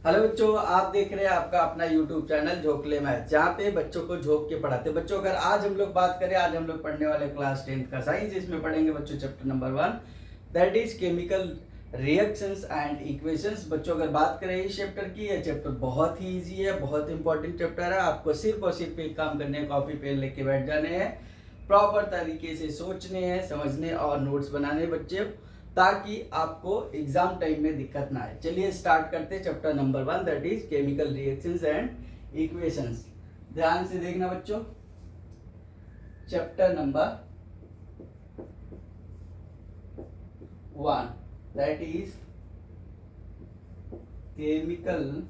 Hello बच्चों, आप देख रहे हैं आपका अपना YouTube चैनल झोंकले मैथ, जहाँ पे बच्चों को झोंक के पढ़ाते हैं। बच्चों अगर आज हम लोग बात करें, आज हम लोग पढ़ने वाले क्लास 10th का साइंस। इसमें पढ़ेंगे बच्चों chapter number 1, that is chemical reactions and equations. बच्चों अगर बात करें इस चैप्टर की, यह चैप्टर बहुत ही ईजी है, बहुत इंपॉर्टेंट चैप्टर है। आपको सिर्फ और सिर्फ एक काम करने हैं, कॉपी पेन लेके बैठ जाने हैं, प्रॉपर तरीके से सोचने हैं, समझने और नोट्स बनाने बच्चे, ताकि आपको एग्जाम टाइम में दिक्कत ना आए। चलिए स्टार्ट करते हैं chapter number 1, that is chemical reactions and equations. ध्यान से देखना बच्चों, chapter number 1, that is chemical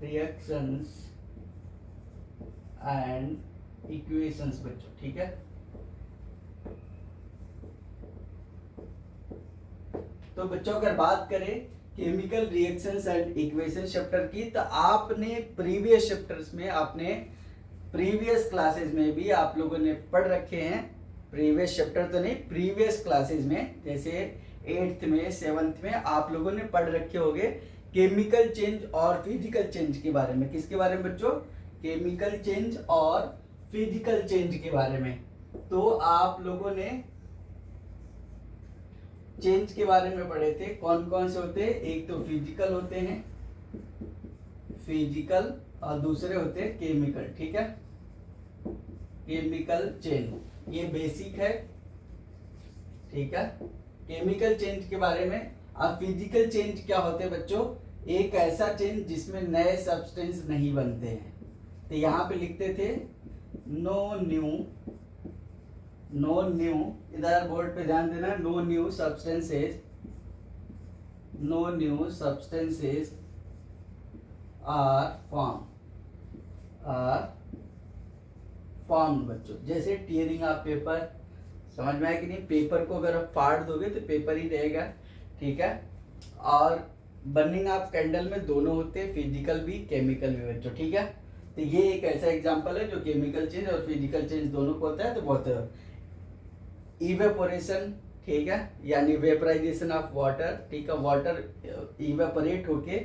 reactions and equations बच्चों, ठीक है। तो बच्चों अगर बात करें chemical reactions and equation chapter की, तो आपने प्रीवियस चैप्टर्स में, आपने प्रीवियस क्लासेस में भी आप लोगों ने पढ़ रखे हैं। प्रीवियस चैप्टर तो नहीं, प्रीवियस क्लासेस में, जैसे 8th में 7th में आप लोगों ने पढ़ रखे होंगे केमिकल चेंज और फिजिकल चेंज के बारे में। किसके बारे में बच्चों? केमिकल चेंज और फिजिकल चेंज के बारे में। तो आप लोगों ने चेंज के बारे में पढ़े थे, कौन कौन से होते हैं? एक तो फिजिकल होते हैं, फिजिकल, और दूसरे होते हैं केमिकल, ठीक है। केमिकल चेंज ये बेसिक है, ठीक है, केमिकल चेंज के बारे में। अब फिजिकल चेंज क्या होते हैं बच्चों? एक ऐसा चेंज जिसमें नए सब्सटेंस नहीं बनते हैं। तो यहाँ पे लिखते थे नो न्यू, इधर बोर्ड पे ध्यान देना, no new substances, no new substances are form बच्चों। जैसे टीयरिंग ऑफ पेपर, समझ में आया कि नहीं? पेपर को अगर आप फाड़ दोगे तो पेपर ही रहेगा, ठीक है। और बर्निंग ऑफ कैंडल में दोनों होते हैं, फिजिकल भी केमिकल भी बच्चों, ठीक है। तो ये एक ऐसा एग्जांपल है जो केमिकल चेंज और फिजिकल चेंज दोनों को होता है। तो बहुत इवेपोरेशन, ठीक है, यानी वेपराइजेशन ऑफ वाटर, ठीक है। वाटर इवेपोरेट होके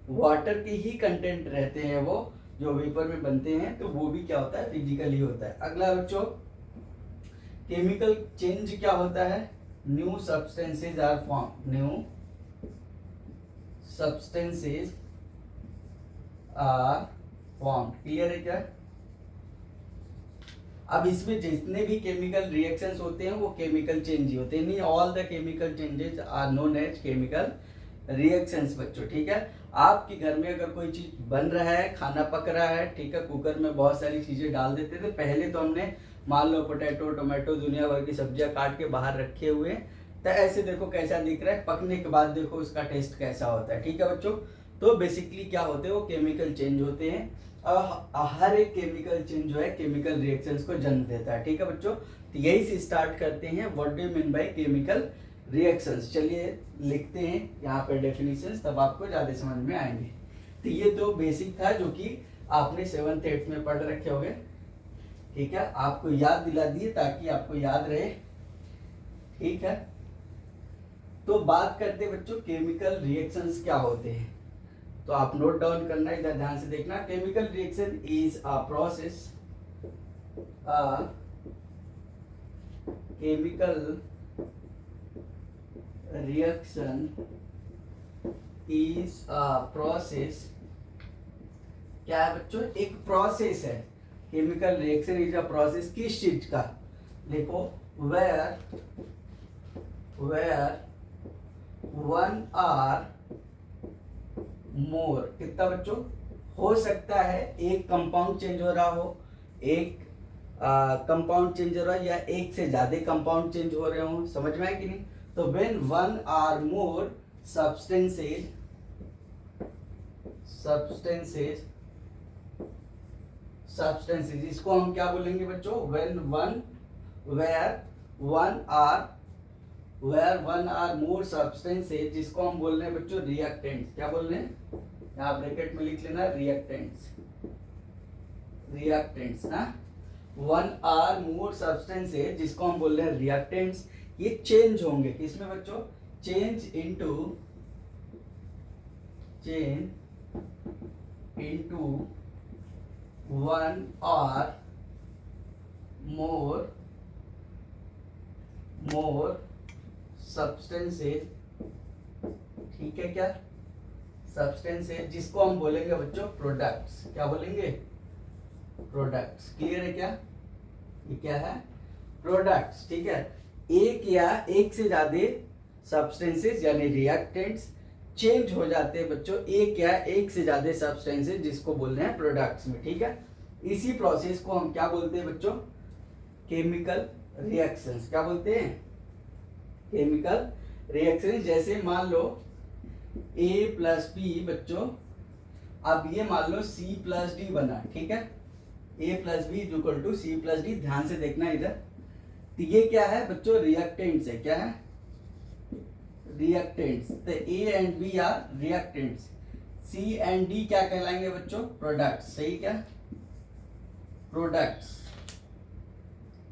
वाटर के ही कंटेंट रहते हैं वो जो वेपर में बनते हैं, तो वो भी क्या होता है? फिजिकल ही होता है। अगला बच्चों, केमिकल चेंज क्या होता है? New substances are form, new substances are form. Clear है क्या? अब इसमें जितने भी केमिकल रिएक्शंस होते हैं वो केमिकल चेंज ही होते हैं। नहीं, all the chemical changes are known as chemical reactions बच्चों, ठीक है। आपके घर में अगर कोई चीज बन रहा है, खाना पक रहा है, ठीक है, कुकर में बहुत सारी चीजें डाल देते थे पहले। तो हमने मान लो पोटैटो, टोमेटो, दुनिया भर की सब्जियां काट के बाहर रखे हुए, तो ऐसे देखो कैसा दिख रहा है, पकने के बाद देखो उसका टेस्ट कैसा होता है, ठीक है बच्चों। तो बेसिकली क्या होते हैं? वो केमिकल चेंज होते हैं। हर एक केमिकल चेंज जो है केमिकल रिएक्शंस को जन्म देता है, ठीक है बच्चों। तो यही से स्टार्ट करते हैं, what do you mean by chemical reactions. चलिए लिखते हैं यहाँ पे डेफिनेशंस, तब आपको ज्यादा समझ में आएंगे। तो ये तो बेसिक था जो कि आपने 7th 8th में पढ़ रखे होंगे, ठीक है। आपको याद दिला दिए ताकि आपको याद रहे, ठीक है। तो बात करते हैं बच्चों केमिकल रिएक्शंस क्या होते हैं। तो आप नोट डाउन करना, इधर ध्यान से देखना। Chemical reaction is a process, chemical reaction is a process. क्या है बच्चों? एक प्रोसेस है। Chemical reaction is a process किस चीज का? देखो, वेयर वन आर मोर, कितना बच्चों? हो सकता है एक कंपाउंड चेंज हो रहा हो, एक कंपाउंड चेंज हो रहा है, या एक से ज्यादा कंपाउंड चेंज हो रहे हो, समझ में आया कि नहीं? तो when one or more substances इसको हम क्या बोलेंगे बच्चों? Where one or more substances, जिसको हम बोल रहे हैं बच्चों रिएक्टेंट्स। क्या बोल रहे हैं? यहाँ ब्रैकेट में लिख लेना, रिएक्टेंट्स ना। वन आर मोर सब्सटेंसेस जिसको हम बोल रहे हैं रिएक्टेंट्स, ये चेंज होंगे किसमें बच्चों? change into one or more substances, ठीक है क्या, substances जिसको हम बोलेंगे बच्चों प्रोडक्ट्स, क्या बोलेंगे, प्रोडक्ट्स। क्लियर है क्या, ये क्या है, प्रोडक्ट्स। ठीक है, एक या एक से ज्यादा सब्सटेंसेस यानी रिएक्टेंट्स चेंज हो जाते हैं बच्चों एक या एक से ज्यादा सब्सटेंसेस जिसको बोल रहे हैं प्रोडक्ट्स में। ठीक है, इसी प्रोसेस को हम क्या बोलते हैं बच्चों, केमिकल रिएक्शंस। क्या बोलते हैं, केमिकल रिएक्शंस। जैसे मान लो A प्लस बी बच्चों, अब ये मान लो C प्लस डी बना, ठीक है, A plus B is equal to C plus D. ध्यान से देखना इधर, तो ये क्या है बच्चों, रिएक्टेंट्स है। क्या है, रिएक्टेंट्स। तो A and B are reactants, C and D क्या कहलाएंगे बच्चों, प्रोडक्ट्स। सही क्या, प्रोडक्ट्स।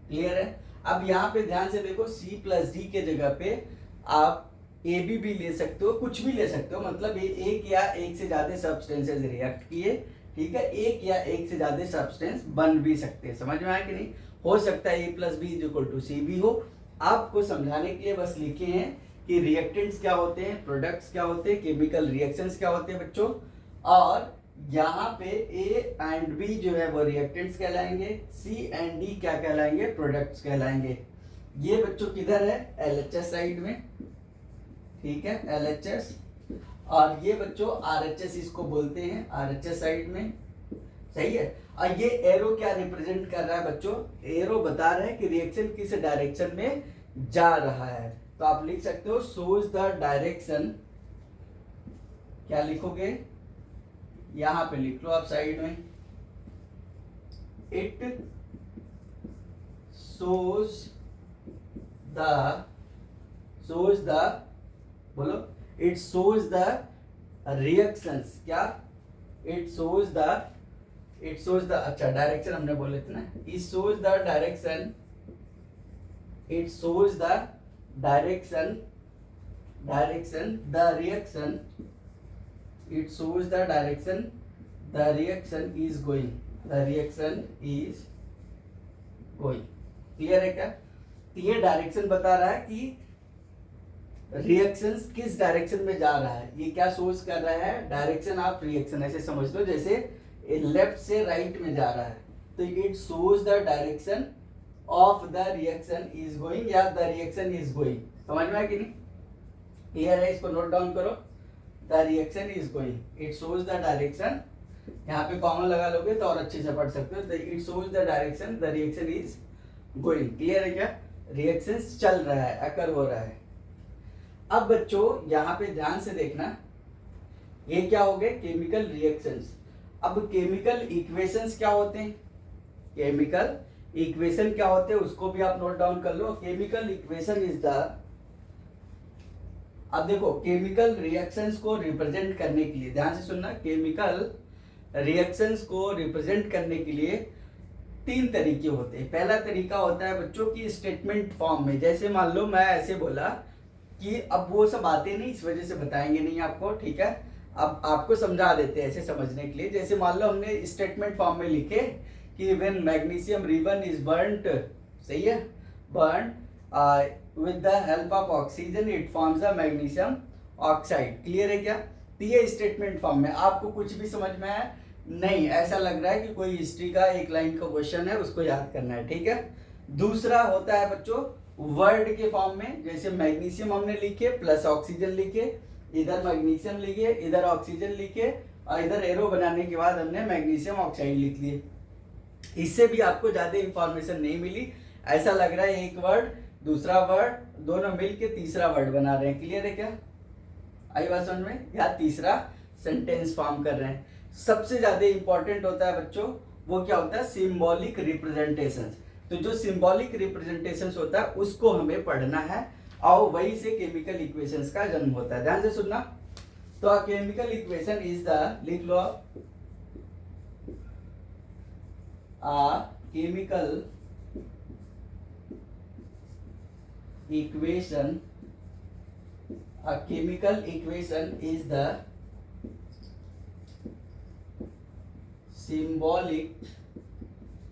क्लियर है। अब यहाँ पे ध्यान से देखो, C प्लस डी के जगह पे आप ए बी भी ले सकते हो, कुछ भी ले सकते हो, मतलब एक या एक से ज्यादा सब्सटेंसेस रिएक्ट किए, ठीक है, एक या एक से ज्यादा सब्सटेंस बन भी सकते हैं। समझ में आया कि नहीं, हो सकता है A plus B is equal to C भी हो। आपको समझाने के लिए बस लिखे हैं कि रिएक्टेंट्स क्या होते हैं, प्रोडक्ट्स क्या होते हैं, केमिकल रिएक्शंस क्या होते हैं बच्चों, और यहाँ पे A एंड B जो है वो रिएक्टेंट्स कहलाएंगे, C एंड D क्या कहलाएंगे, प्रोडक्ट्स कहलाएंगे। ये बच्चों किधर है, LHS साइड में, ठीक है, LHS। और ये बच्चों RHS इसको बोलते हैं, RHS साइड में। सही है। और ये एरो क्या रिप्रेजेंट कर रहा है बच्चों, एरो बता रहा है कि रिएक्शन किस डायरेक्शन में जा रहा है। तो आप लिख सकते हो शोज द डायरेक्शन, क्या लिखोगे, यहां पे लिख लो आप साइड में, इट shows the बोलो, इट shows the reactions। क्या, इट shows the अच्छा डायरेक्शन हमने बोले थे ना, it shows the direction, it shows the direction the reaction, it shows the direction the reaction is going, the reaction is going। Clear है क्या, ये direction बता रहा है कि रिएक्शंस किस डायरेक्शन में जा रहा है। ये क्या सोच कर रहा है, डायरेक्शन ऑफ रिएक्शन। ऐसे समझ लो जैसे लेफ्ट से राइट में जा रहा है, तो it shows the direction of the reaction is going या द रिएक्शन इज गोइंग। समझ में आया कि नहीं, क्लियर है, इसको नोट डाउन करो, the reaction is going, it shows the direction. यहाँ पे कॉमन लगा लोगे तो और अच्छे से पढ़ सकते हो, it shows the direction the reaction is going. Clear है क्या, रिएक्शन चल रहा है, अकर हो रहा है। अब बच्चों यहाँ पे ध्यान से देखना, ये क्या हो गए, केमिकल रिएक्शंस। अब केमिकल इक्वेशंस क्या होते हैं, केमिकल इक्वेशन क्या होते हैं उसको भी आप नोट डाउन कर लो। केमिकल इक्वेशन इज द, अब देखो केमिकल रिएक्शंस को रिप्रेजेंट करने के लिए, ध्यान से सुनना, केमिकल रिएक्शंस को रिप्रेजेंट करने के लिए तीन तरीके होते हैं। पहला तरीका होता है बच्चों की स्टेटमेंट फॉर्म में। जैसे मान लो मैं ऐसे बोला कि, अब वो सब बातें नहीं, इस वजह से बताएंगे नहीं आपको, ठीक है, अब आपको समझा देते हैं ऐसे समझने के लिए। जैसे मान लो हमने स्टेटमेंट फॉर्म में लिखे कि when magnesium ribbon is burned, सही है, burned with the help of oxygen it forms the magnesium oxide. Clear है क्या, तो ये स्टेटमेंट फॉर्म में। आपको कुछ भी समझ में आया नहीं, ऐसा लग रहा है कि कोई हिस्ट्री का एक लाइन का क्वेश्चन है, उसको याद करना है, ठीक है। दूसरा होता है बच्चों वर्ड के फॉर्म में, जैसे मैग्नीशियम हमने लिखे प्लस ऑक्सीजन लिखे, इधर मैग्नीशियम लिखे, इधर ऑक्सीजन लिखे, और इधर एरो बनाने के बाद हमने मैग्नीशियम ऑक्साइड लिख लिए। इससे भी आपको ज्यादा इंफॉर्मेशन नहीं मिली, ऐसा लग रहा है एक वर्ड दूसरा वर्ड दोनों मिलके तीसरा वर्ड बना रहे हैं। क्लियर है क्या, आई बात समझ में, या तीसरा सेंटेंस फॉर्म कर रहे हैं। सबसे ज्यादा इंपॉर्टेंट होता है बच्चों, वो क्या होता है, सिंबॉलिक रिप्रेजेंटेशन। तो जो सिंबॉलिक रिप्रेजेंटेशन होता है उसको हमें पढ़ना है, और वही से केमिकल इक्वेशंस का जन्म होता है। ध्यान से सुनना, तो केमिकल इक्वेशन इज द, लिख लो chemical equation A chemical equation is the symbolic,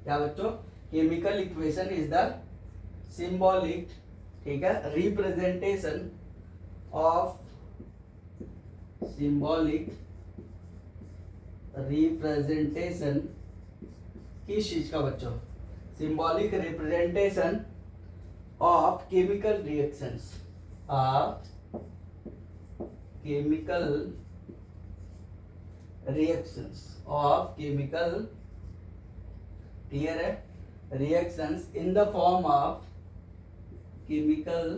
क्या बच्चों, chemical equation is the symbolic, ठीक है, रिप्रेजेंटेशन ऑफ, सिंबॉलिक रिप्रेजेंटेशन किस चीज का बच्चों, symbolic representation of chemical reactions, of chemical reactions of chemical, clear है, reactions in the form of chemical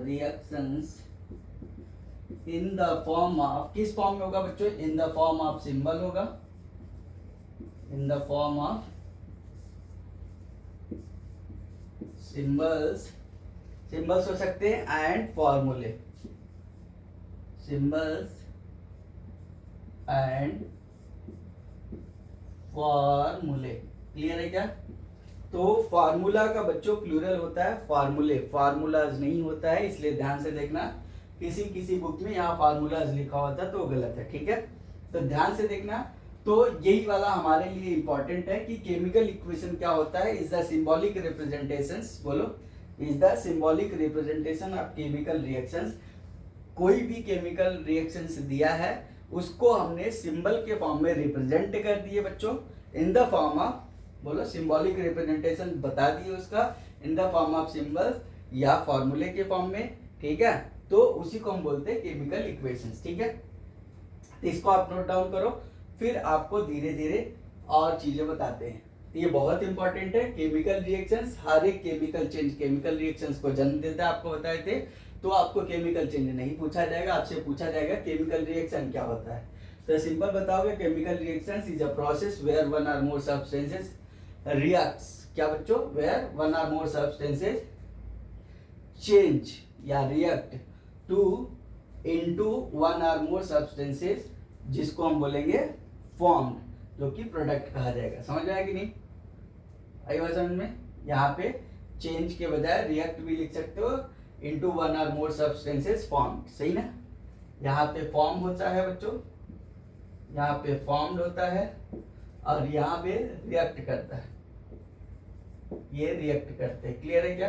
reactions in the form of, किस form में होगा बच्चों, in the form of symbol होगा, in the form of symbols, symbols हो सकते हैं and formulae, symbols and फॉर्मूले, क्लियर है क्या। तो फार्मूला का बच्चों प्लूरल होता है फार्मूले, फार्मूलाज नहीं होता है, इसलिए ध्यान से देखना, किसी किसी बुक में यहाँ फार्मूलाज लिखा होता है तो वो गलत है, ठीक है, तो ध्यान से देखना। तो यही वाला हमारे लिए इंपॉर्टेंट है कि केमिकल इक्वेशन क्या होता है, इज द सिंबॉलिक रिप्रेजेंटेशंस, बोलो, is the symbolic representation of chemical reactions. कोई भी केमिकल रिएक्शंस दिया है उसको हमने सिंबल के फॉर्म में रिप्रेजेंट कर दिए बच्चों, इन द फॉर्म ऑफ, बोलो, सिंबॉलिक रिप्रेजेंटेशन बता दिए उसका in the form of symbols या फॉर्मूले के फॉर्म में, ठीक है, तो उसी को हम बोलते हैं केमिकल इक्वेशंस, ठीक है। तो इसको आप नोट डाउन करो, फिर आपको धीरे धीरे और चीजें बताते हैं। तो ये बहुत इंपॉर्टेंट है, केमिकल रिएक्शंस, हर एक केमिकल चेंज केमिकल रिएक्शंस को जन्म देता है, आपको बताए थे। तो आपको केमिकल चेंज नहीं पूछा जाएगा, आपसे पूछा जाएगा केमिकल रिएक्शन क्या होता है, तो सिंपल बताओगे, chemical reactions is a process where one or more substances reacts, क्या बच्चों, where one or more substances change या react to into one or more substances, जिसको हम बोलेंगे फॉर्म्ड, जो कि प्रोडक्ट कहा जाएगा। समझ में आया कि नहीं, आई बात समझ में। यहाँ पे चेंज के बजाय रिएक्ट भी लिख सकते हो, into one or more substances formed, सही ना। यहाँ पे फॉर्म होता है बच्चों, यहाँ पे फॉर्म्ड होता है और यहाँ पे रिएक्ट करता है, ये रिएक्ट करते हैं, क्लियर है क्या।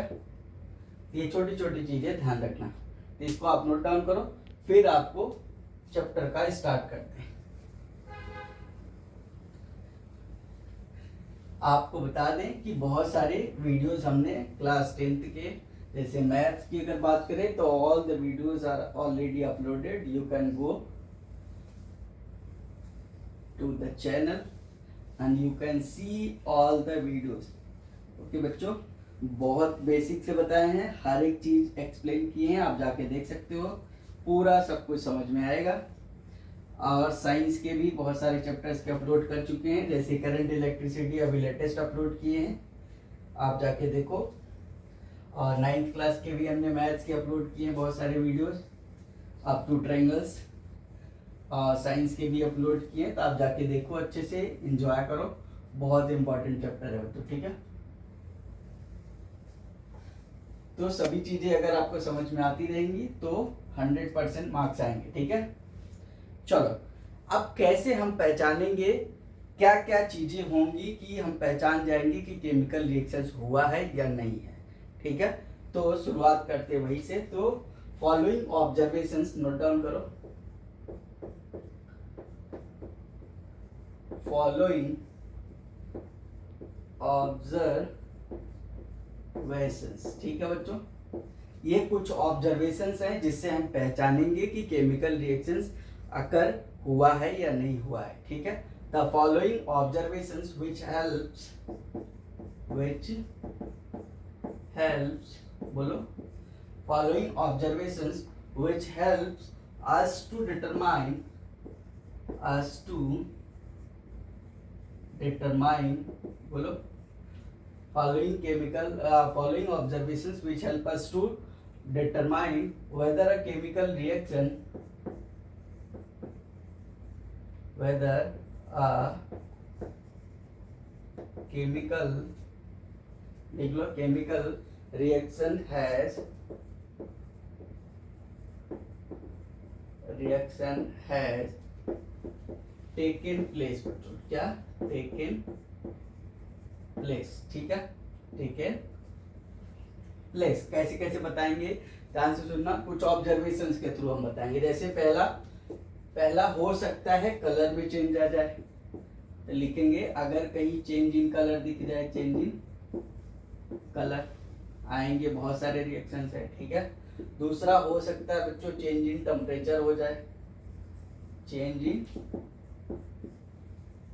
ये छोटी छोटी चीजें ध्यान रखना, तो इसको आप नोट डाउन करो, फिर आपको चैप्टर का स्टार्ट करते हैं। आपको बता दें कि बहुत सारे वीडियोस हमने क्लास 10th के, जैसे मैथ्स की अगर बात करें तो all the videos are already uploaded, you can go to the channel and you can see all the videos. Okay बच्चों, बहुत बेसिक से बताए हैं, हर एक चीज एक्सप्लेन किए हैं, आप जाके देख सकते हो, पूरा सब कुछ समझ में आएगा। और साइंस के भी बहुत सारे चैप्टर्स के अपलोड कर चुके हैं, जैसे करंट इलेक्ट्रिसिटी अभी लेटेस्ट अपलोड किए हैं, आप जाके देखो। और 9th क्लास के भी हमने मैथ्स के अपलोड किए हैं बहुत सारे वीडियोस अप टू ट्रायंगल्स, और साइंस के भी अपलोड किए हैं, तो आप जाके देखो, अच्छे से एंजॉय करो, बहुत इंपॉर्टेंट चैप्टर है बच्चों, ठीक है। तो सभी चीजें अगर आपको समझ में आती रहेंगी तो 100% मार्क्स आएंगे, ठीक है। चलो, अब कैसे हम पहचानेंगे, क्या क्या चीजें होंगी कि हम पहचान जाएंगे कि केमिकल रिएक्शन हुआ है या नहीं है, ठीक है। तो शुरुआत करते वही से, तो फॉलोइंग ऑब्जर्वेशंस नोट डाउन करो, फॉलोइंग ऑब्जर्वेशंस, ठीक है बच्चों। ये कुछ ऑब्जर्वेशंस हैं जिससे हम पहचानेंगे कि केमिकल रिएक्शंस अकर हुआ है या नहीं हुआ है, ठीक है। The following observations which helps, बोलो, following observations which helps us to determine, बोलो, following observations which help us to determine whether a chemical reaction has reaction has taken place बच्चों, क्या टेकन प्लेस, ठीक है, टेकन प्लेस। कैसे कैसे बताएंगे, ध्यान से सुनना, कुछ ऑब्जर्वेशंस के थ्रू हम बताएंगे। जैसे पहला हो सकता है कलर में चेंज आ जाए, तो लिखेंगे अगर कहीं चेंज इन कलर दिख जाए, चेंज इन कलर आएंगे, बहुत सारे रिएक्शंस है, ठीक है। दूसरा हो सकता है बच्चों चेंज इन टेम्परेचर हो जाए, चेंज इन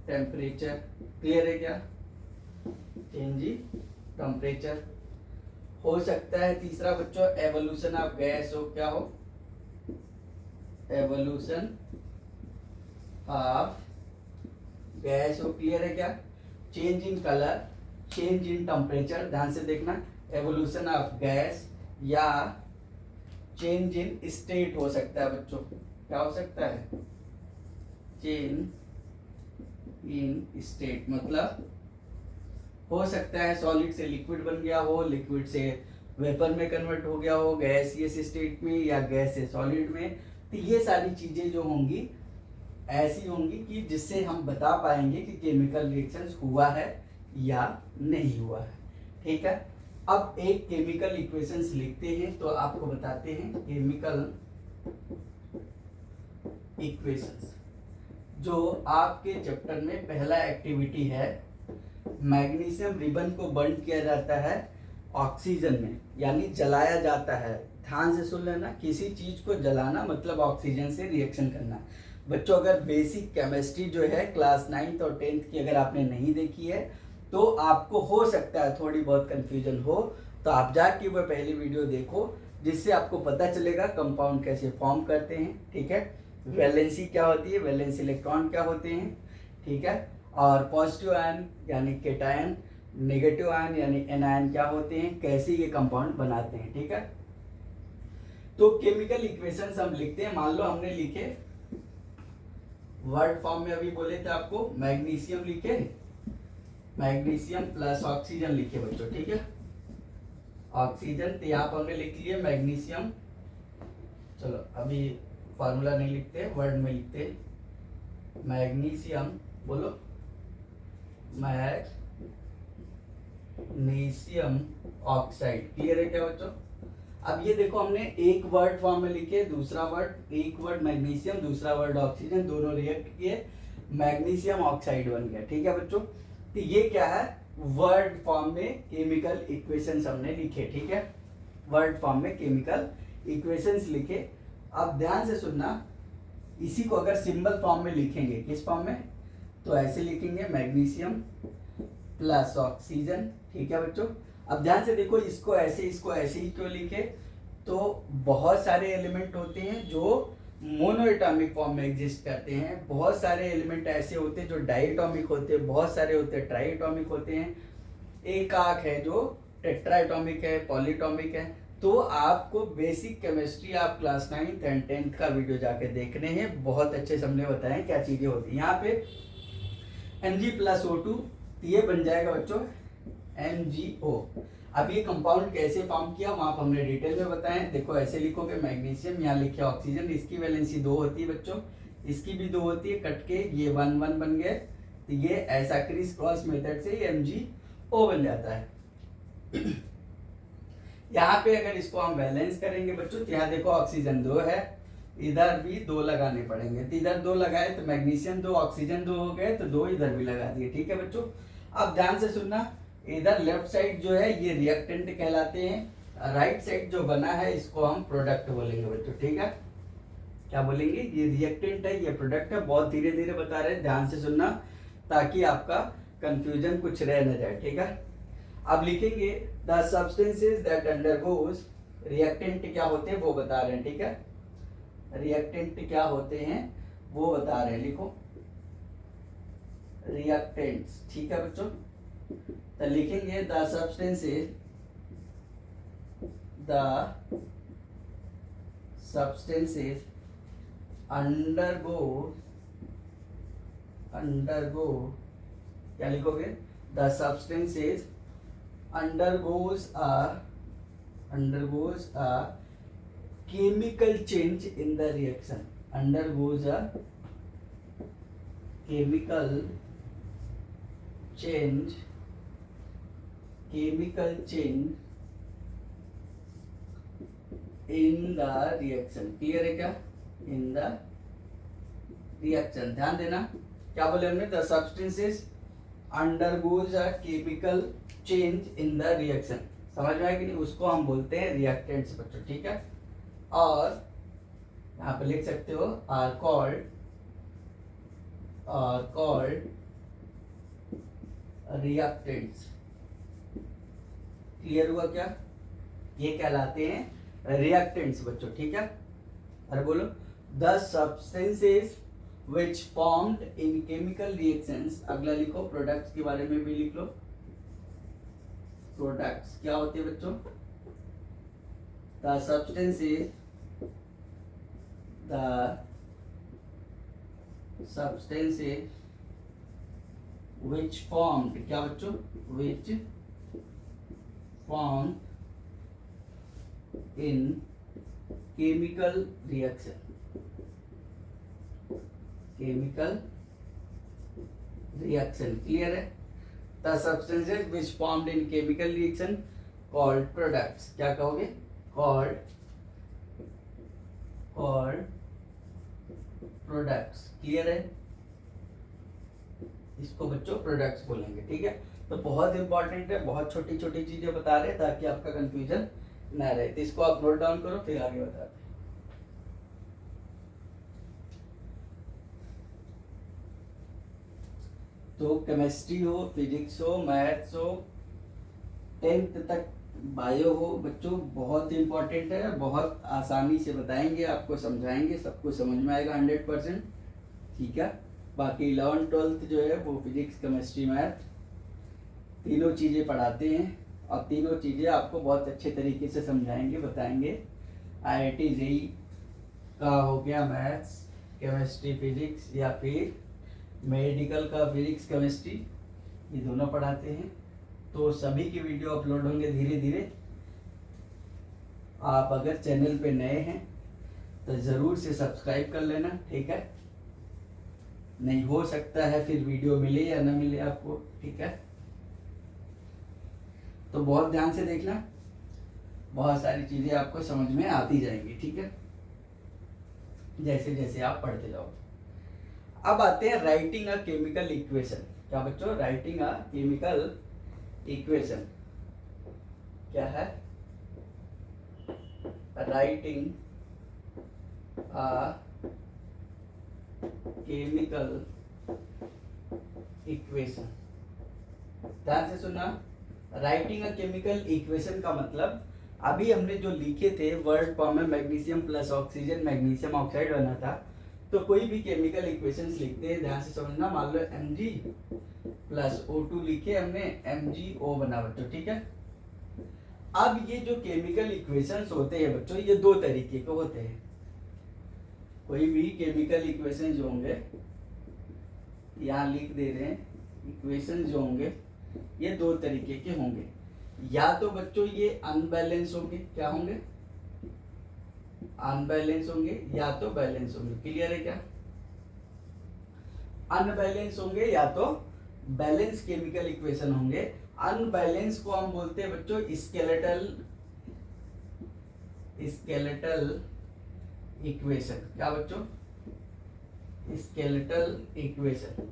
टेम्परेचर, क्लियर है क्या, चेंज इन टेम्परेचर। हो सकता है तीसरा बच्चों एवोल्यूशन ऑफ गैस हो, क्या हो, एवोल्यूशन ऑफ गैस हो, क्लियर है क्या। Change in colour, change in temperature, ध्यान से देखना, एवोल्यूशन ऑफ गैस या चेंज इन स्टेट हो सकता है बच्चों, क्या हो सकता है, चेंज इन स्टेट, मतलब हो सकता है सॉलिड से लिक्विड बन गया हो, लिक्विड से वेपर में कन्वर्ट हो गया हो, गैसियस स्टेट में, या गैस से सॉलिड में। तो ये सारी चीजें जो होंगी ऐसी होंगी कि जिससे हम बता पाएंगे कि केमिकल रिएक्शंस हुआ है या नहीं हुआ है, ठीक है। अब एक केमिकल इक्वेशंस लिखते हैं, तो आपको बताते हैं केमिकल इक्वेशंस। जो आपके चैप्टर में पहला एक्टिविटी है, मैग्नीशियम रिबन को बर्न किया जाता है ऑक्सीजन में, यानी जलाया जाता है। ध्यान से सुन लेना, किसी चीज को जलाना मतलब ऑक्सीजन से रिएक्शन करना। बच्चों अगर बेसिक केमिस्ट्री जो है क्लास 9th और 10th की अगर आपने नहीं देखी है, तो आपको हो सकता है थोड़ी बहुत कंफ्यूजन हो, तो आप जाके वो पहली वीडियो देखो, जिससे आपको पता चलेगा कंपाउंड कैसे फॉर्म करते हैं, ठीक है। वैलेंसी क्या होती है, वैलेंस इलेक्ट्रॉन क्या होते हैं, ठीक है। और पॉजिटिव आयन यानी केटायन, नेगेटिव आयन यानी एनायन क्या होते हैं, कैसे ये कंपाउंड बनाते हैं, ठीक है। तो केमिकल इक्वेशंस हम लिखते हैं। मान लो हमने लिखे वर्ड फॉर्म में, अभी बोले थे आपको मैग्नीशियम लिखे, मैग्नीशियम प्लस ऑक्सीजन लिखे बच्चों, ठीक है, ऑक्सीजन। तो यहाँ पर हमने लिख लिए मैग्नीशियम, चलो अभी फार्मूला नहीं लिखते, वर्ड में लिखते, मैग्नीशियम, बोलो मैग्नीशियम ऑक्साइड, क्लियर है क्या बच्चों। अब ये देखो हमने एक वर्ड फॉर्म में लिखे, दूसरा वर्ड, एक वर्ड मैग्नीशियम, दूसरा वर्ड ऑक्सीजन, दोनों रिएक्ट किए, मैग्नीशियम ऑक्साइड बन गया, ठीक है बच्चों। तो ये क्या है, वर्ड फॉर्म में केमिकल इक्वेशंस हमने लिखे, ठीक है, वर्ड फॉर्म में केमिकल इक्वेशंस लिखे। अब ध्यान से सुनना, इसी को अगर सिंबल फॉर्म में लिखेंगे, किस फॉर्म में, तो ऐसे लिखेंगे मैग्नीशियम प्लस ऑक्सीजन, ठीक है बच्चों। अब ध्यान से देखो, इसको ऐसे ही क्यों लिखे, तो बहुत सारे एलिमेंट होते हैं जो मोनोएटॉमिक फॉर्म में एग्जिस्ट करते हैं, बहुत सारे एलिमेंट ऐसे होते हैं जो डाइएटॉमिक होते हैं, बहुत सारे होते हैं ट्राइएटॉमिक होते हैं, एक आंख है जो टेट्राएटॉमिक है, पॉलीटॉमिक है। तो आपको बेसिक केमिस्ट्री आप क्लास 9th एंड 10th का वीडियो जाके देखने हैं, बहुत अच्छे से हमने बताया क्या चीजें होती हैं। यहाँ पे Mg+O2, ये बन जाएगा बच्चों MgO। अब ये कंपाउंड कैसे फॉर्म किया वहां पर हमने डिटेल में बताया। देखो ऐसे लिखोगे मैग्नीशियम, यहाँ लिखे ऑक्सीजन, इसकी वैलेंसी 2 होती है बच्चों, इसकी भी 2 होती है, कट के ये 1 1 बन गए। तो ये ऐसा क्रिस क्रॉस मेथड से MgO बन जाता है। यहाँ पे अगर इसको हम बैलेंस करेंगे बच्चों, तो यहाँ देखो ऑक्सीजन 2 है, इधर भी 2 लगाने पड़ेंगे, तो इधर 2 लगाए तो मैग्नीशियम 2 ऑक्सीजन 2 हो गए, तो 2 इधर भी लगा दिए, ठीक है बच्चों। अब ध्यान से सुनना, इधर लेफ्ट साइड जो है ये रिएक्टेंट कहलाते हैं, राइट साइड जो बना है इसको हम प्रोडक्ट बोलेंगे बच्चों, ठीक है। क्या बोलेंगे, ये रिएक्टेंट है, ये प्रोडक्ट है। बहुत धीरे धीरे बता रहे हैं, ध्यान से सुनना, ताकि आपका कंफ्यूजन कुछ रह न जाए, ठीक है। अब लिखेंगे the substances that undergoes, reactant क्या होते हैं वो बता रहे हैं, ठीक है, रिएक्टेंट क्या होते हैं वो बता रहे हैं, लिखो रिएक्टेंट्स, ठीक है बच्चों। तो लिखेंगे द सब्सटेंसेस अंडरगो, क्या लिखोगे, the substances undergoes a chemical change in the reaction, undergoes a chemical change in the reaction। Clear है क्या? In the reaction. ध्यान देना क्या बोले हमने, the substances undergoes a chemical change in the reaction. समझ में आया कि नहीं? उसको हम बोलते हैं रिएक्टेंट्स बच्चों, ठीक है। और यहाँ पे लिख सकते हो आर कॉल्ड रिएक्टेंट्स। क्लियर हुआ क्या? ये कहलाते हैं रिएक्टेंट्स बच्चों, ठीक है। अरे बोलो, the substances which formed in chemical reactions. अगला लिखो प्रोडक्ट्स के बारे में भी लिख लो। प्रोडक्ट्स क्या होते हैं बच्चों? द सब्सटेंसेस which formed, क्या बच्चों? which formed in chemical reaction। Clear है? the substances which formed in chemical reaction called products। क्या कहोगे? called products. क्लियर है? इसको बच्चों प्रोडक्ट्स बोलेंगे, ठीक है। तो बहुत इंपॉर्टेंट है, बहुत छोटी छोटी चीजें बता रहे हैं ताकि आपका कंफ्यूजन ना रहे। तो इसको आप नोट डाउन करो, फिर आगे बताते हैं। तो केमिस्ट्री हो, फिजिक्स हो, मैथ्स हो, 10th तक बायो हो बच्चों, बहुत इंपॉर्टेंट है। बहुत आसानी से बताएंगे, आपको समझाएंगे, सबको समझ में आएगा 100%, ठीक है। बाकी 11th 12th जो है वो फिजिक्स, केमिस्ट्री, मैथ तीनों चीज़ें पढ़ाते हैं और तीनों चीज़ें आपको बहुत अच्छे तरीके से समझाएंगे, बताएंगे। IIT JEE का हो गया मैथ्स, केमिस्ट्री, फिजिक्स, या फिर मेडिकल का फिजिक्स, केमिस्ट्री, ये दोनों पढ़ाते हैं। तो सभी की वीडियो अपलोड होंगे धीरे धीरे। आप अगर चैनल पे नए हैं तो ज़रूर से सब्सक्राइब कर लेना, ठीक है। नहीं हो सकता है फिर वीडियो मिले या ना मिले आपको, ठीक है। तो बहुत ध्यान से देखना, बहुत सारी चीज़ें आपको समझ में आती जाएंगी, ठीक है, जैसे जैसे आप पढ़ते जाओ। अब आते हैं राइटिंग अ केमिकल इक्वेशन। क्या बच्चों? राइटिंग अ केमिकल इक्वेशन क्या है? Writing a chemical equation. ध्यान से सुनना, राइटिंग अ केमिकल इक्वेशन का मतलब अभी हमने जो लिखे थे वर्ड फॉर्म में magnesium plus oxygen magnesium oxide बना था। तो कोई भी केमिकल इक्वेशंस लिखते हैं, ध्यान से समझना। मान लो Mg प्लस O2 लिखे हमने, MgO बना बच्चों, ठीक है। अब ये जो केमिकल इक्वेशंस होते हैं बच्चों, ये दो तरीके के होते हैं। कोई भी केमिकल इक्वेशन जो होंगे, यहाँ लिख दे रहे हैं, इक्वेशन जो होंगे ये दो तरीके के होंगे। या तो बच्चों ये अनबैलेंस होंगे, क्या होंगे? अनबैलेंस होंगे, या तो बैलेंस होंगे। क्लियर है क्या? अनबैलेंस होंगे या तो बैलेंस केमिकल इक्वेशन होंगे। अनबैलेंस को हम बोलते हैं बच्चों स्केलेटल इक्वेशन। क्या बच्चों? स्केलेटल इक्वेशन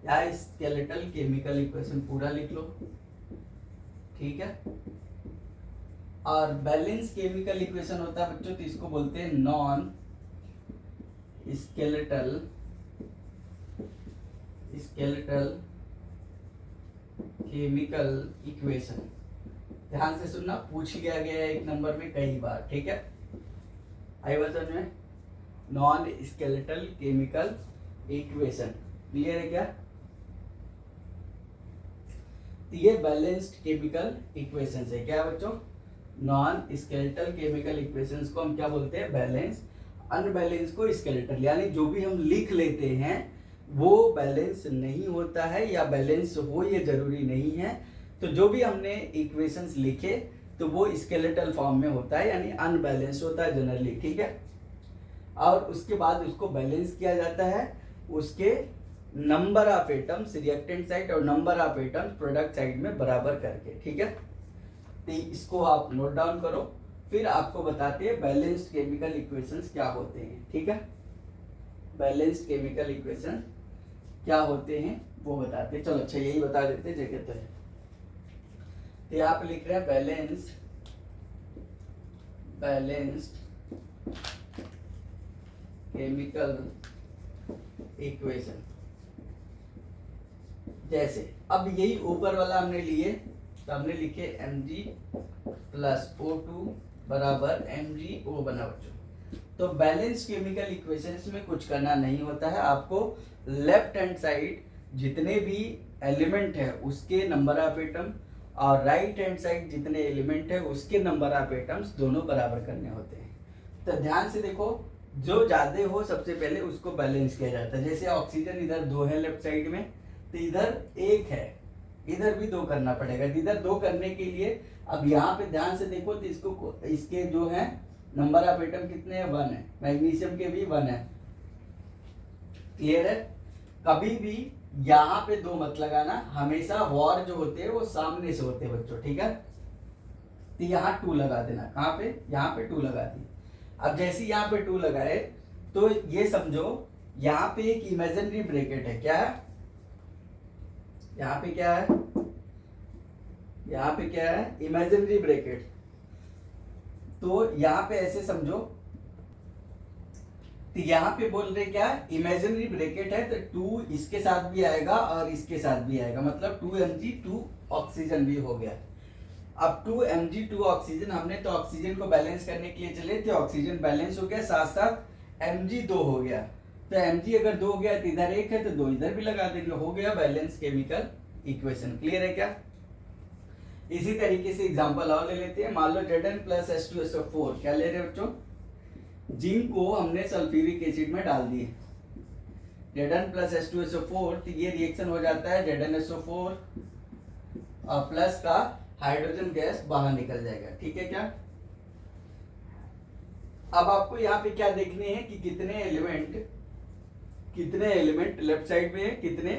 या स्केलेटल केमिकल इक्वेशन, पूरा लिख लो, ठीक है। और बैलेंस केमिकल इक्वेशन होता है बच्चों, तो इसको बोलते हैं नॉन स्केलेटल केमिकल इक्वेशन। ध्यान से सुनना, पूछ लिया गया है 1 नंबर में कई बार, ठीक है। आई बात समझ में? Non skeletal chemical equation. Clear है क्या? ये बैलेंस्ड केमिकल इक्वेशंस है। क्या बच्चों? नॉन स्केलेटल केमिकल इक्वेशंस को हम क्या बोलते हैं? बैलेंस। अनबैलेंस को स्केलेटल। यानी जो भी हम लिख लेते हैं वो बैलेंस नहीं होता है, या बैलेंस हो ये जरूरी नहीं है। तो जो भी हमने इक्वेशंस लिखे तो वो स्केलेटल फॉर्म में होता है, यानी अनबैलेंस होता है जनरली, ठीक है। और उसके बाद उसको बैलेंस किया जाता है उसके number of atoms reactant side और number of atoms product side में बराबर करके, ठीक है। तो इसको आप नोट डाउन करो, फिर आपको बताते हैं बैलेंस्ड केमिकल इक्वेशंस क्या होते हैं, ठीक है। बैलेंस्ड केमिकल इक्वेशन क्या होते हैं वो बताते हैं। चलो अच्छा यही बता देते जगह तो है। तो आप लिख रहे हैं बैलेंस्ड केमिकल इक्वेशन। जैसे अब यही ऊपर वाला हमने लिए तो हमने लिखे Mg प्लस O2 बराबर MgO बना बच्चों। तो बैलेंस केमिकल इक्वेशंस में कुछ करना नहीं होता है, आपको लेफ्ट हैंड साइड जितने भी एलिमेंट है उसके नंबर ऑफ एटम और राइट हैंड साइड जितने एलिमेंट है उसके नंबर ऑफ एटम्स दोनों बराबर करने होते हैं। तो ध्यान से देखो, जो ज्यादा हो सबसे पहले उसको बैलेंस किया जाता है। जैसे ऑक्सीजन इधर 2 है लेफ्ट साइड में, तो इधर 1 है, इधर भी 2 करना पड़ेगा। इधर 2 करने के लिए अब यहाँ पे ध्यान से देखो तो इसको इसके जो है नंबर ऑफ एटम कितने हैं, 1 है। मैग्नीशियम के भी 1 है, क्लियर है। कभी भी यहाँ पे 2 मत लगाना, हमेशा वॉर जो होते हैं वो सामने से होते हैं बच्चों, ठीक है। तो यहाँ 2 लगा देना, कहाँ पे, यहाँ पे 2 लगा दी। अब जैसे यहाँ पे 2 लगाए तो ये समझो यहाँ पे एक इमेजिनरी ब्रैकेट है, क्या है यहाँ पे, क्या है यहाँ पे, क्या है इमेजिनरी ब्रैकेट। तो यहाँ पे ऐसे समझो, तो यहाँ पे बोल रहे क्या, इमेजिनरी ब्रैकेट है तो 2 इसके साथ भी आएगा और इसके साथ भी आएगा, मतलब 2Mg 2 ऑक्सीजन भी हो गया। अब 2Mg 2 ऑक्सीजन, हमने तो ऑक्सीजन को बैलेंस करने के लिए चले थे, ऑक्सीजन बैलेंस हो गया, साथ साथ Mg 2 हो गया। तो Mg अगर 2 हो गया तो इधर 1 है तो 2 इधर भी लगा देंगे, हो गया बैलेंस केमिकल इक्वेशन। क्लियर है क्या। इसी तरीके से एग्जांपल और ले लेते हैं। मान लो Zn प्लस H2SO4, क्या ले रहे हैं बच्चों, जिंक को हमने सल्फ्यूरिक एसिड में डाल दिए, Zn प्लस H2SO4, तो ये रिएक्शन हो जाता है ZnSO4 और प्लस का हाइड्रोजन गैस बाहर निकल जाएगा, ठीक है क्या। अब आपको यहाँ पे क्या देखने हैं कि कितने एलिमेंट लेफ्ट साइड में है, कितने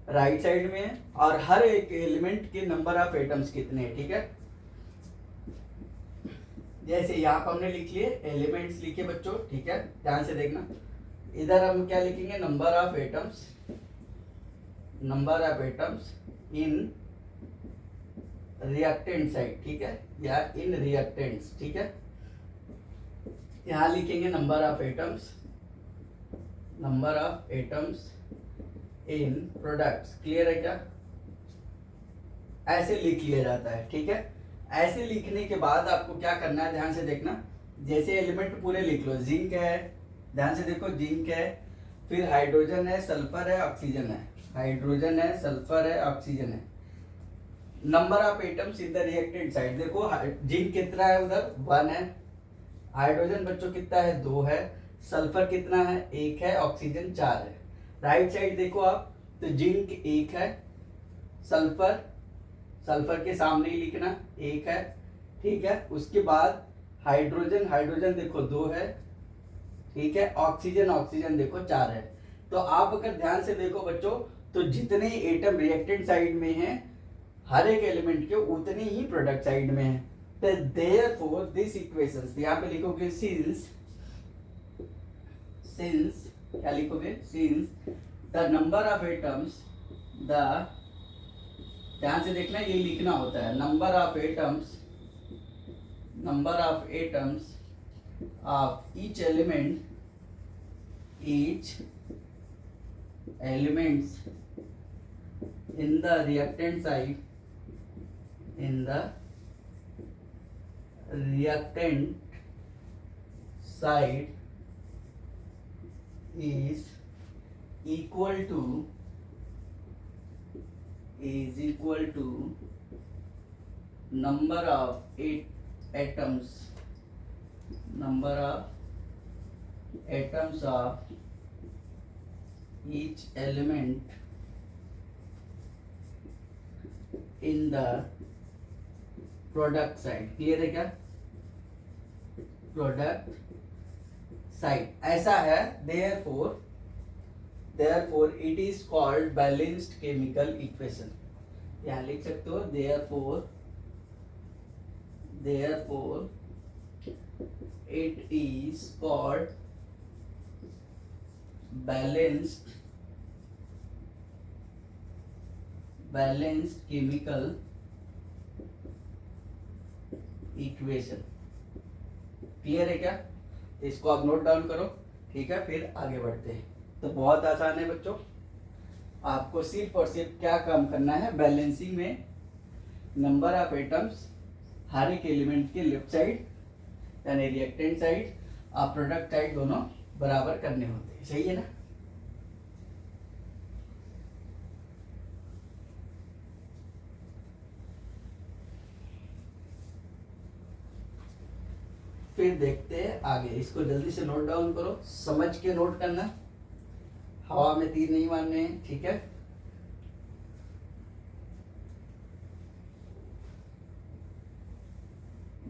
राइट साइड में है, और हर एक एलिमेंट के नंबर ऑफ एटम्स कितने हैं, ठीक है। जैसे यहाँ पर हमने लिख लिए एलिमेंट्स लिखे बच्चों, ठीक है, ध्यान से देखना। इधर हम क्या लिखेंगे, number of atoms in reactant side, ठीक है, या इन रिएक्टेंट्स, ठीक है। यहां लिखेंगे number of atoms in products. Clear है क्या, ऐसे लिख लिया जाता है, ठीक है। ऐसे लिखने के बाद आपको क्या करना है, ध्यान से देखना। जैसे एलिमेंट पूरे लिख लो, जिंक है, ध्यान से देखो, जिंक है, फिर हाइड्रोजन है, सल्फर है, ऑक्सीजन है, हाइड्रोजन है, सल्फर है, ऑक्सीजन है। Number of atoms in the reactant side, देखो जिंक कितना है, उधर 1 है, हाइड्रोजन बच्चों कितना है, 2 है, सल्फर कितना है, 1 है, ऑक्सीजन 4 है। राइट साइड देखो आप, तो जिंक 1 है, सल्फर के सामने ही लिखना 1 है, ठीक है। उसके बाद हाइड्रोजन देखो 2 है, ठीक है, ऑक्सीजन देखो 4 है। तो आप अगर ध्यान से देखो बच्चों, तो जितने एटम रिएक्टेंट साइड में हैं हर एक एलिमेंट के, उतने ही प्रोडक्ट साइड में है। तो देयरफॉर दिस इक्वेशंस, यहाँ पे लिखोगे सिंस क्या लिखोगे, since the number of atoms, ध्यान से देखना, ये लिखना होता है, number of atoms of each elements in the reactant side is equal to number of atoms of each element in the product side. Clear है क्या, प्रोडक्ट साइड, ऐसा है। Therefore it is called balanced chemical equation. यहाँ लिख सकते हो therefore it is called balanced chemical equation. Clear है क्या? इसको आप नोट डाउन करो, ठीक है, फिर आगे बढ़ते हैं। तो बहुत आसान है बच्चों, आपको सिर्फ और सिर्फ क्या काम करना है, बैलेंसिंग में नंबर ऑफ एटम्स हर एक एलिमेंट के लेफ्ट साइड यानी रिएक्टेंट साइड और प्रोडक्ट साइड दोनों बराबर करने होते हैं। सही है ना? फिर देखते हैं आगे। इसको जल्दी से नोट डाउन करो, समझ के नोट करना, हवा में तीर नहीं मारने हैं, ठीक है?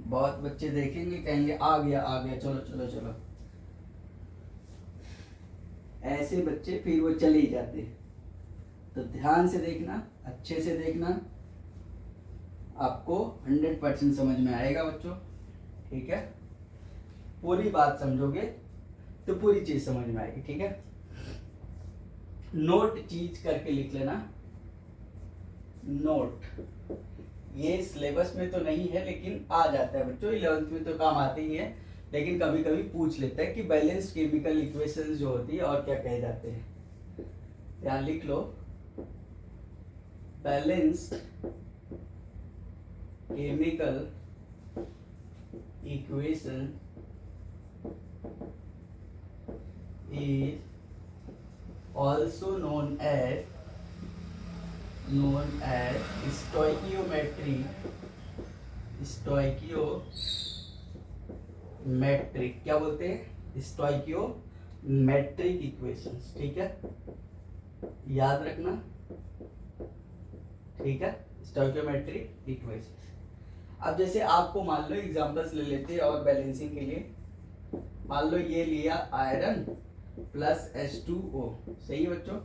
बहुत बच्चे देखेंगे कहेंगे आ गया चलो चलो चलो, ऐसे बच्चे फिर वो चले ही जाते हैं। तो ध्यान से देखना, अच्छे से देखना, आपको 100% समझ में आएगा बच्चों, ठीक है? पूरी बात समझोगे तो पूरी चीज समझ में आएगी, ठीक है? नोट चीज करके लिख लेना। नोट, ये सिलेबस में तो नहीं है लेकिन आ जाता है बच्चों, 11th में तो काम आते ही है, लेकिन कभी कभी पूछ लेता है कि बैलेंस्ड केमिकल इक्वेशंस जो होती है और क्या कहे जाते हैं। यहाँ लिख लो, balanced chemical equation is also known as stoichiometry। क्या बोलते हैं? स्टोइकियोमेट्रिक इक्वेशंस, ठीक है? याद रखना, ठीक है? Stoichiometric equations. अब जैसे आपको मान लो एग्जांपल्स ले लेते हैं और बैलेंसिंग के लिए। मान लो ये लिया आयरन प्लस H2O, सही है बच्चों?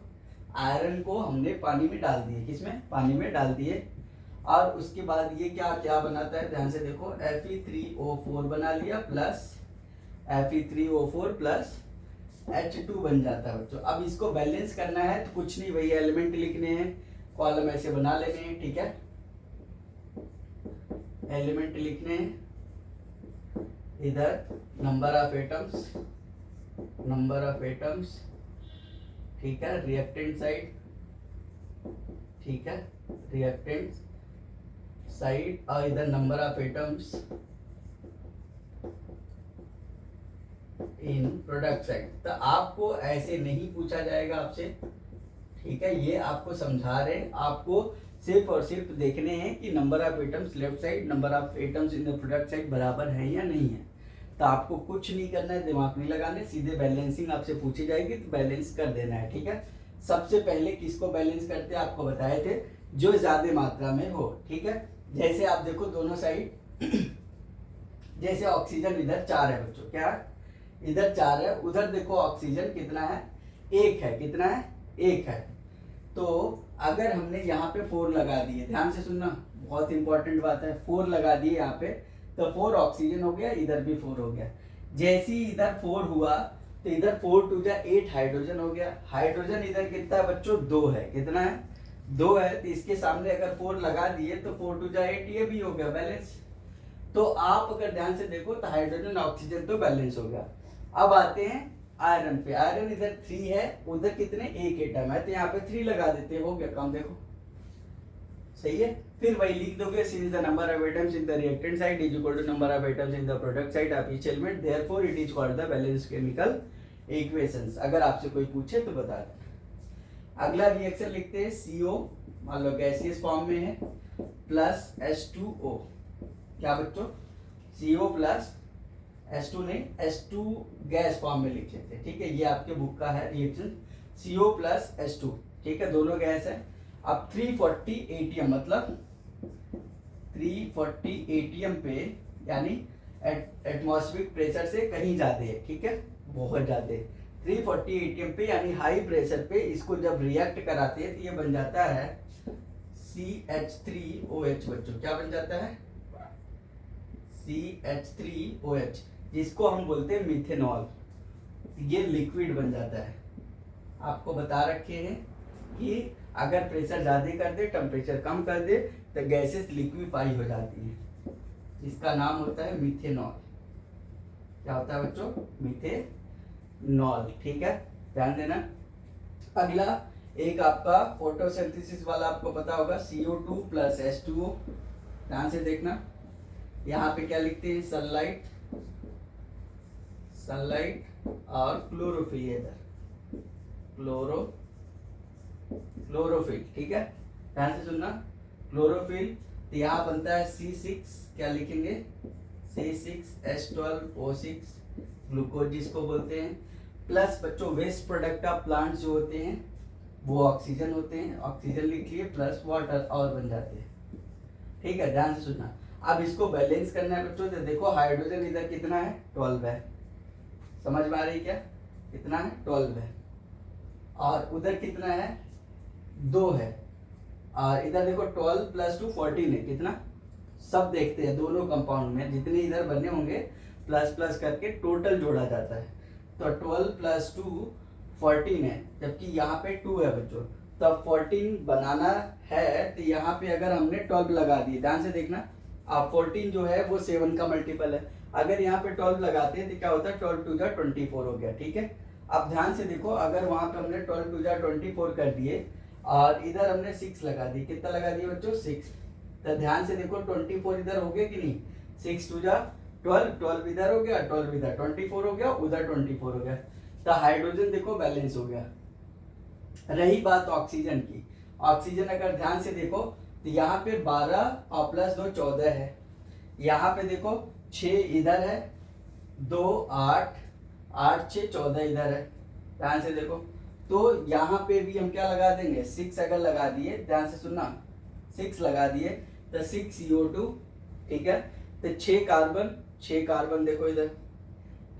आयरन को हमने पानी में डाल दिए, किसमें? पानी में डाल दिए, और उसके बाद ये क्या क्या बनाता है, ध्यान से देखो, Fe3O4 बना लिया प्लस Fe3O4 प्लस H2 बन जाता है बच्चों। अब इसको बैलेंस करना है तो कुछ नहीं, वही एलिमेंट लिखने हैं, कॉलम ऐसे बना लेने हैं, ठीक है? एलिमेंट लिखने हैं, इधर नंबर ऑफ एटम्स, ठीक है? रिएक्टेंट साइड, ठीक है? रिएक्टेंट साइड, और इधर number of atoms in product side. तो आपको ऐसे नहीं पूछा जाएगा आपसे, ठीक है? ये आपको समझा रहे हैं, आपको सिर्फ और सिर्फ देखने हैं कि number of atoms left side, number of atoms in the product side बराबर है या नहीं है। तो आपको कुछ नहीं करना है, दिमाग नहीं लगाने, सीधे बैलेंसिंग आपसे पूछी जाएगी तो बैलेंस कर देना है, ठीक है? सबसे पहले किसको बैलेंस करते हैं आपको बताए थे, जो ज्यादा मात्रा में हो, ठीक है? जैसे आप देखो दोनों साइड, जैसे ऑक्सीजन इधर 4 है बच्चों, क्या इधर 4 है, उधर देखो ऑक्सीजन कितना है, 1 है। कितना है? 1 है। तो अगर हमने यहाँ पे 4 लगा दिए, ध्यान से सुनना, बहुत इंपॉर्टेंट बात है, 4 लगा दिए यहाँ पे, तो 4 ऑक्सीजन हो गया, इधर भी 4 हो गया। जैसे ही इधर 4 हुआ तो इधर 4 2 8 हाइड्रोजन हो गया। हाइड्रोजन इधर कितना है बच्चों? 2 है। कितना है? 2 है। तो इसके सामने अगर 4 लगा दिए तो 4 2 8, ये भी हो गया बैलेंस। तो आप अगर ध्यान से देखो तो हाइड्रोजन ऑक्सीजन तो बैलेंस हो गया। अब आते हैं आयरन पे। आयरन इधर 3 है, उधर कितने? 1 एटम है, तो यहाँ पे 3 लगा देते, हो गया काम। देखो सही है। फिर वही लिख दोगे, since the number of atoms in the reactant side is equal to number of atoms in the product side of each element, therefore it is called the balanced chemical equations. अगर आपसे कोई पूछे तो बता देना। अगला रिएक्शन लिखते हैं CO, मान लो गैसियस फॉर्म में है, प्लस H2O। क्या बच्चों? CO प्लस H2 नहीं, H2 गैस फॉर्म में लिख लेते हैं, ठीक है? ये आपके बुक का है रिएक्शन, CO प्लस H2, ठीक है? दोनों गैस है। अब 340 ATM, मतलब 340 ATM पे, यानी एटमॉस्फेरिक प्रेशर से कहीं ज्यादा है, ठीक है? बहुत ज़्यादा 340 atm पे यानी हाई प्रेशर पे इसको जब रिएक्ट कराते हैं तो ये बन जाता है CH3OH बच्चों। क्या बन जाता है? CH3OH, जिसको हम बोलते हैं मिथेनॉल। ये लिक्विड बन जाता है। आपको बता रखे हैं कि अगर प्रेशर ज़्यादा कर दे, टेम्परेचर कम कर दे तो गैसेस लिक्विफाई हो जाती है। इसका नाम होता है मिथेनॉल। क्या होता है बच्चों? मिथेनॉल। ठीक है, ध्यान देना। अगला एक आपका फोटोसिंथेसिस वाला आपको पता होगा, CO2 प्लस H2O। ध्यान से देखना, यहाँ पे क्या लिखते हैं? सनलाइट, सनलाइट और क्लोरोफिल, इधर क्लोरोफिल। ठीक है, ध्यान से सुनना। क्लोरोफिल तो यहाँ बनता है C6, क्या लिखेंगे? C6H12O6, ग्लूकोज जिसको बोलते हैं। प्लस बच्चों वेस्ट प्रोडक्ट ऑफ प्लांट जो होते हैं वो ऑक्सीजन होते हैं, ऑक्सीजन लिख लिए, प्लस वाटर और बन जाते हैं। ठीक है, ध्यान से सुनना। अब इसको बैलेंस करना है बच्चों। तो देखो हाइड्रोजन इधर कितना है? 12 है। समझ में आ रही क्या? कितना है? 12 है। और उधर कितना है? 2 है। और इधर देखो 12 प्लस 2 14 है। कितना? सब देखते हैं दोनों कंपाउंड में जितने इधर बने होंगे प्लस प्लस करके टोटल जोड़ा जाता है। तो 12 प्लस 2 14 है, जबकि यहाँ पे 2 है बच्चों। तब 14 बनाना है तो यहाँ पे अगर हमने 12 लगा दिए, ध्यान से देखना। अब 14 जो है वो 7 का मल्टीपल है। अगर यहाँ पे 12 लगाते हैं तो क्या होता है? 12 2 जा 24 हो गया। ठीक है, अब ध्यान से देखो, अगर वहाँ पे हमने 12 2 जा 24 कर दिए और इधर हमने 6 लगा दिए। कितना लगा दिए बच्चों? 6। तो ध्यान से देखो 24 इधर हो गया कि नहीं? 6 2 जा 12, 12 इधर हो गया, 12 इधर 24 हो गया, उधर 24 हो गया। तो हाइड्रोजन देखो बैलेंस हो गया। रही बात ऑक्सीजन की, ऑक्सीजन अगर ध्यान से देखो तो यहाँ पे 12 और प्लस 2 14 है। यहाँ पे देखो 6 इधर है, 2 8 8 6 14 इधर है। ध्यान से देखो, तो यहाँ पे भी हम क्या लगा देंगे? 6 अगर लगा दिए, ध्यान से सुनना, 6 लगा दिए तो 6 CO2। ठीक है, तो 6 कार्बन देखो इधर।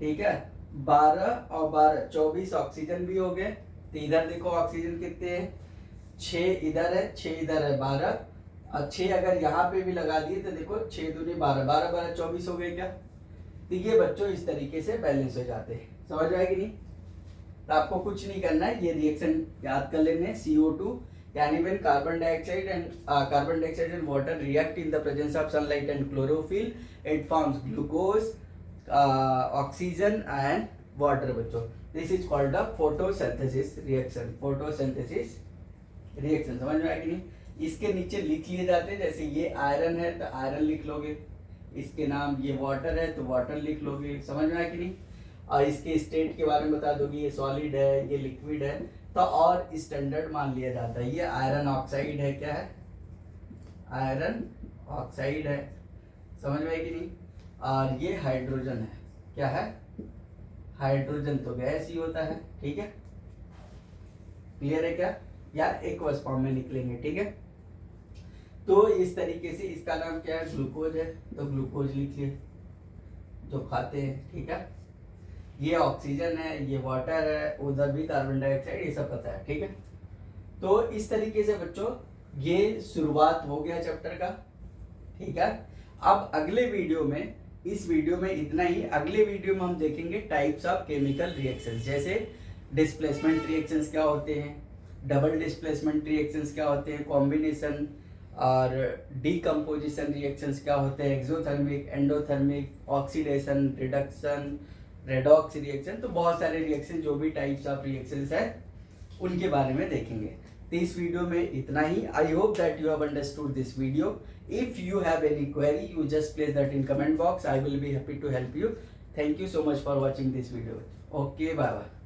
ठीक है, 12 और 12 24 ऑक्सीजन भी हो गए। तो इधर देखो ऑक्सीजन कितने हैं? 6 इधर है, 6 इधर है, 12 और 6 अगर यहाँ पे भी लगा दिए तो देखो 6 दूनी 12, 12 12 24 हो गए क्या? तो ये बच्चों इस तरीके से बैलेंस हो जाते हैं। समझ आए कि नहीं? तो आपको कुछ नहीं करना है, ये रिएक्शन याद कर लेने। CO2 यानी when carbon dioxide and water react in the presence of sunlight and chlorophyll, it forms glucose, oxygen and water बच्चों। This is called the photosynthesis reaction। photosynthesis reaction समझ में आया कि नहीं? इसके नीचे लिख लिए जाते हैं, जैसे ये आयरन है तो आयरन लिख लोगे, इसके नाम, ये वाटर है तो वाटर लिख लोगे। समझ में आया कि नहीं? और इसके स्टेट के बारे में बता दोगे, ये सॉलिड है, ये लिक्विड है, तो और स्टैंडर्ड मान लिया जाता है। ये आयरन ऑक्साइड है। क्या है? आयरन ऑक्साइड है। समझ में आई कि नहीं? और ये हाइड्रोजन है। क्या है? हाइड्रोजन तो गैस ही होता है। ठीक है, क्लियर है क्या? या एक्वस फॉर्म में निकलेंगे। ठीक है, तो इस तरीके से इसका नाम क्या है? ग्लूकोज है, तो ग्लूकोज लिखिए जो खाते हैं। ठीक है, ये ऑक्सीजन है, ये वाटर है, उधर भी कार्बन डाइऑक्साइड, ये सब पता है। ठीक है, तो इस तरीके से बच्चों ये शुरुआत हो गया चैप्टर का। ठीक है, अब अगले वीडियो में, इस वीडियो में इतना ही। अगले वीडियो में हम देखेंगे टाइप्स ऑफ केमिकल रिएक्शंस, जैसे डिस्प्लेसमेंट रिएक्शंस क्या होते हैं, डबल डिस्प्लेसमेंट रिएक्शंस क्या होते हैं, कॉम्बिनेशन और डीकम्पोजिशन रिएक्शंस क्या होते हैं, exothermic, endothermic, oxidation, reduction, redox reaction. तो बहुत सारे रिएक्शन, जो भी टाइप्स ऑफ रिएक्शंस है उनके बारे में देखेंगे। तो इस वीडियो में इतना ही। I hope that you have understood this video. If you have any query, you just place that in comment box. I will be happy to help you. Thank you so much for watching this video. Okay, bye bye.